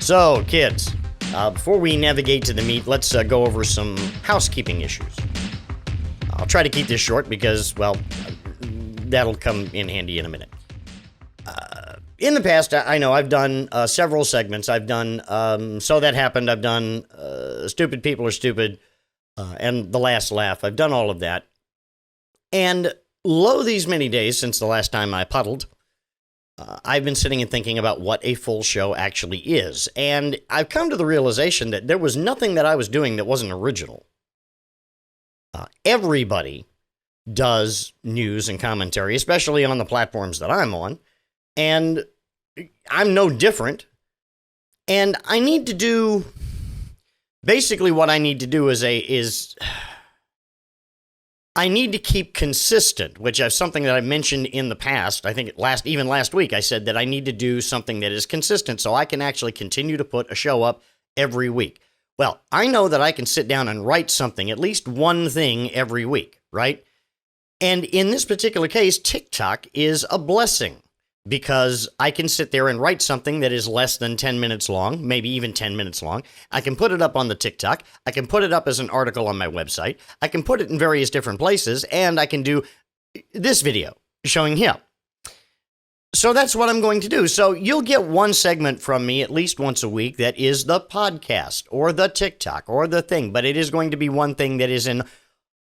So, kids, before we navigate to the meat, let's go over some housekeeping issues. I'll try to keep this short because, well, that'll come in handy in a minute. In the past, I know I've done several segments. I've done So That Happened. I've done Stupid People Are Stupid and The Last Laugh. I've done all of that. And lo these many days since the last time I puddled, I've been sitting and thinking about what a full show actually is. And I've come to the realization that there was nothing that I was doing that wasn't original. Everybody does news and commentary, especially on the platforms that I'm on. And I'm no different. And I need to do, basically what I need to do is I need to keep consistent, which is something that I mentioned in the past. I think even last week I said that I need to do something that is consistent so I can actually continue to put a show up every week. Well, I know that I can sit down and write something, at least one thing every week, right? And in this particular case, TikTok is a blessing because I can sit there and write something that is less than 10 minutes long, maybe even 10 minutes long. I can put it up on the TikTok. I can put it up as an article on my website. I can put it in various different places, and I can do this video showing here. So that's what I'm going to do. So you'll get one segment from me at least once a week that is the podcast or the TikTok or the thing, but it is going to be one thing that is in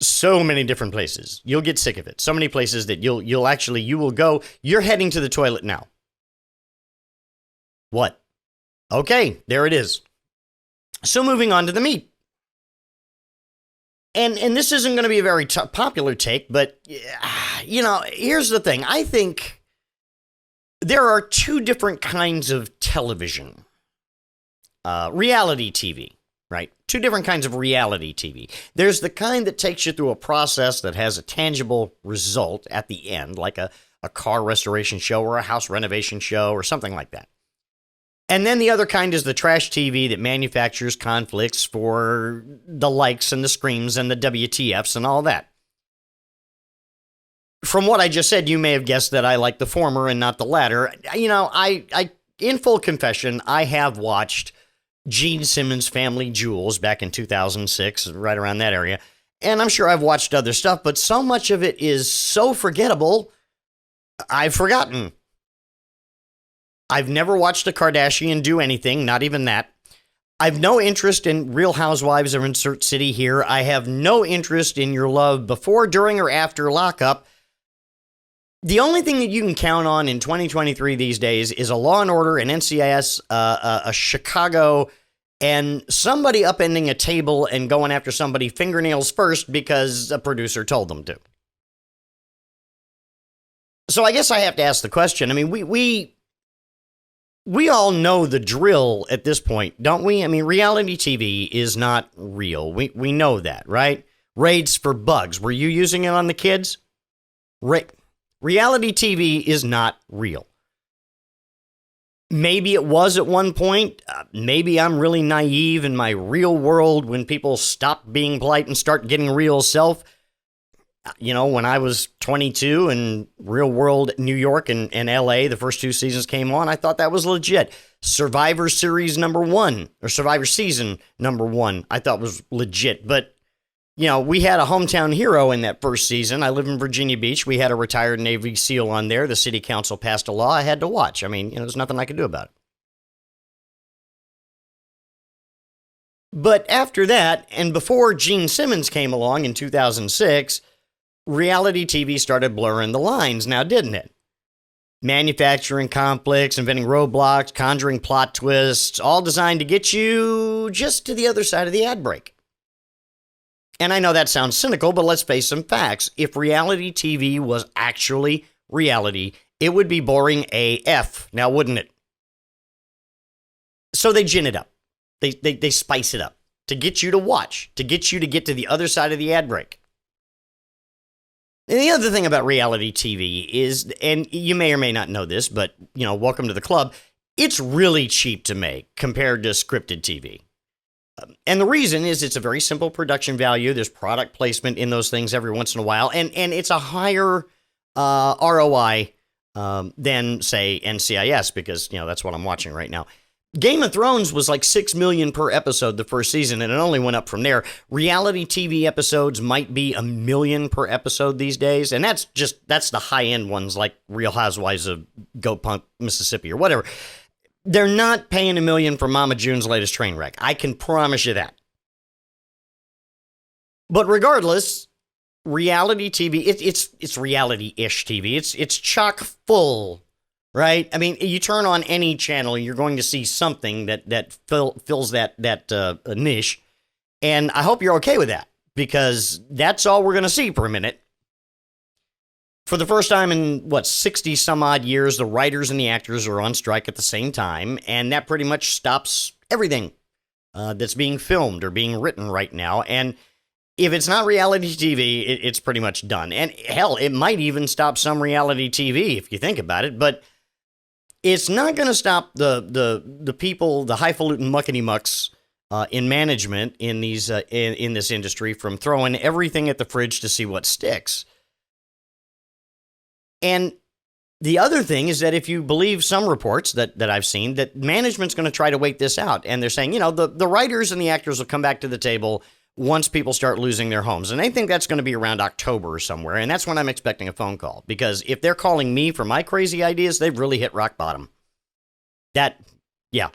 so many different places. You'll get sick of it. So many places that you will go. You're heading to the toilet now. What? Okay, there it is. So moving on to the meat. And this isn't going to be a very popular take, but, here's the thing. I think there are two different kinds of television. Reality TV. Right? Two different kinds of reality TV. There's the kind that takes you through a process that has a tangible result at the end, like a car restoration show or a house renovation show or something like that. And then the other kind is the trash TV that manufactures conflicts for the likes and the screams and the WTFs and all that. From what I just said, you may have guessed that I like the former and not the latter. I in full confession, I have watched Gene Simmons' Family Jewels back in 2006, right around that area. And I'm sure I've watched other stuff, but so much of it is so forgettable, I've forgotten. I've never watched a Kardashian do anything, not even that. I've no interest in Real Housewives of Insert City here. I have no interest in Your Love before, during, or after lockup. The only thing that you can count on in 2023 these days is a Law & Order, an NCIS, a Chicago, and somebody upending a table and going after somebody fingernails first because a producer told them to. So I guess I have to ask the question. I mean, we all know the drill at this point, don't we? I mean, reality TV is not real. We know that, right? Raids for bugs. Were you using it on the kids? Reality TV is not real. Maybe it was at one point. Maybe I'm really naive in my real world when people stop being polite and start getting real self. When I was 22 and Real World New York and LA, the first two seasons came on, I thought that was legit. Survivor Series #1 or Survivor Season #1, I thought was legit. But we had a hometown hero in that first season. I live in Virginia Beach. We had a retired Navy SEAL on there. The city council passed a law. I had to watch. I mean, there's nothing I could do about it. But after that, and before Gene Simmons came along in 2006, reality TV started blurring the lines now, didn't it? Manufacturing conflicts, inventing roadblocks, conjuring plot twists, all designed to get you just to the other side of the ad break. And I know that sounds cynical, but let's face some facts. If reality TV was actually reality, it would be boring AF, now wouldn't it? So they gin it up. They spice it up to get you to watch, to get you to get to the other side of the ad break. And the other thing about reality TV is, and you may or may not know this, but, welcome to the club, it's really cheap to make compared to scripted TV. And the reason is it's a very simple production value. There's product placement in those things every once in a while. And it's a higher ROI than, say, NCIS, because, that's what I'm watching right now. Game of Thrones was like 6 million per episode the first season, and it only went up from there. Reality TV episodes might be 1 million per episode these days, and that's the high-end ones like Real Housewives of Goat Punk, Mississippi, or whatever. They're not paying 1 million for Mama June's latest train wreck. I can promise you that. But regardless, reality TV, it's reality-ish TV. It's chock full. Right? I mean, you turn on any channel, you're going to see something that fills that niche. And I hope you're okay with that, because that's all we're going to see for a minute. For the first time in, 60 some odd years, the writers and the actors are on strike at the same time. And that pretty much stops everything that's being filmed or being written right now. And if it's not reality TV, it's pretty much done. And hell, it might even stop some reality TV if you think about it. But it's not going to stop the people, the highfalutin muckety mucks in management in these in this industry from throwing everything at the fridge to see what sticks. And the other thing is that if you believe some reports that I've seen, that management's going to try to wait this out, and they're saying, the writers and the actors will come back to the table once people start losing their homes. And I think that's going to be around October or somewhere. And that's when I'm expecting a phone call. Because if they're calling me for my crazy ideas, they've really hit rock bottom. Yeah.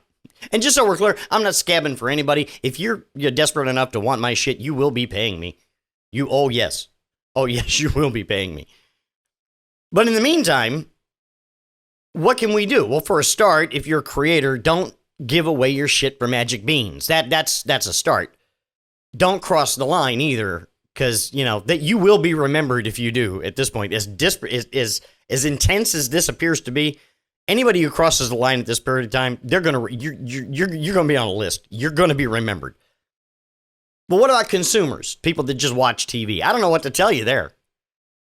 And just so we're clear, I'm not scabbing for anybody. If you're desperate enough to want my shit, you will be paying me. Oh yes, you will be paying me. But in the meantime, what can we do? Well, for a start, if you're a creator, don't give away your shit for magic beans. That's a start. Don't cross the line either, because, that you will be remembered if you do at this point. As intense as this appears to be, anybody who crosses the line at this period of time, you're going to be on a list. You're going to be remembered. But what about consumers? People that just watch TV? I don't know what to tell you there.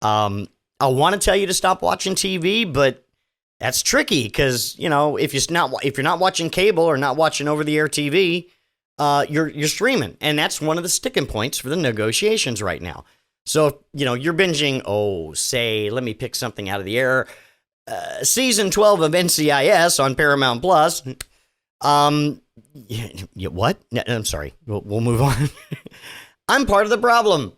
I want to tell you to stop watching TV, but that's tricky because, if you're not watching cable or not watching over-the-air TV, you're streaming, and that's one of the sticking points for the negotiations right now. So, you're binging, let me pick something out of the air. Season 12 of NCIS on Paramount Plus. What? No, I'm sorry. We'll move on. I'm part of the problem.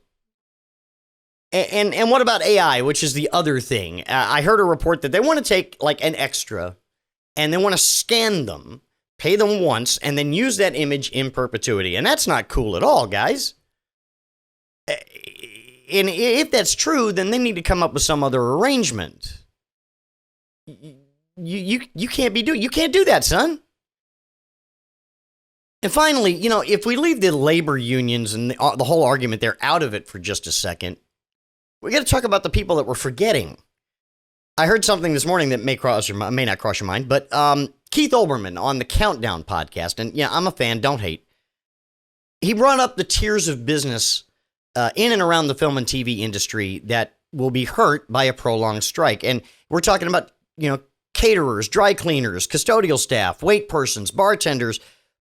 And what about AI, which is the other thing? I heard a report that they want to take like an extra, and they want to scan them, pay them once, and then use that image in perpetuity. And that's not cool at all, guys. And if that's true, then they need to come up with some other arrangement. You can't do that, son. And finally, if we leave the labor unions and the whole argument there out of it for just a second, we got to talk about the people that we're forgetting. I heard something this morning that may not cross your mind, but Keith Olbermann on the Countdown podcast, and yeah, I'm a fan, don't hate. He brought up the tiers of business in and around the film and TV industry that will be hurt by a prolonged strike. And we're talking about, caterers, dry cleaners, custodial staff, wait persons, bartenders,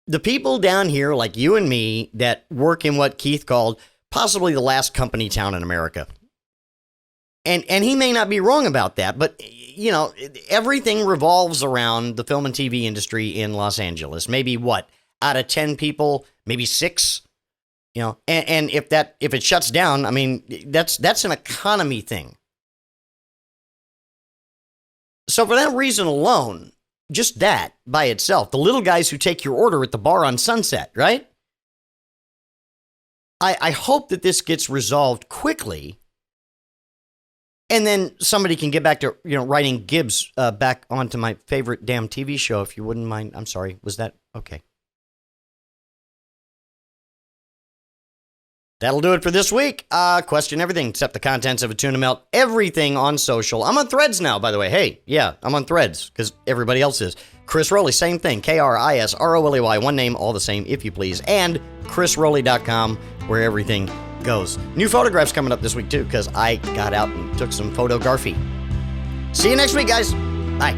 the people down here like you and me that work in what Keith called possibly the last company town in America. And he may not be wrong about that, but, everything revolves around the film and TV industry in Los Angeles. Maybe out of 10 people, maybe 6, and if it shuts down, I mean, that's an economy thing. So for that reason alone, just that by itself, the little guys who take your order at the bar on Sunset, right? I hope that this gets resolved quickly. And then somebody can get back to, writing Gibbs back onto my favorite damn TV show, if you wouldn't mind. I'm sorry. Was that okay? That'll do it for this week. Question everything except the contents of a tuna melt. Everything on social. I'm on Threads now, by the way. Hey, yeah, I'm on Threads because everybody else is. Chris Roley, same thing. KRISROLEY. One name, all the same, if you please. And chrisroley.com, where everything goes. New photographs coming up this week, too, because I got out and took some photography. See you next week, guys. Bye.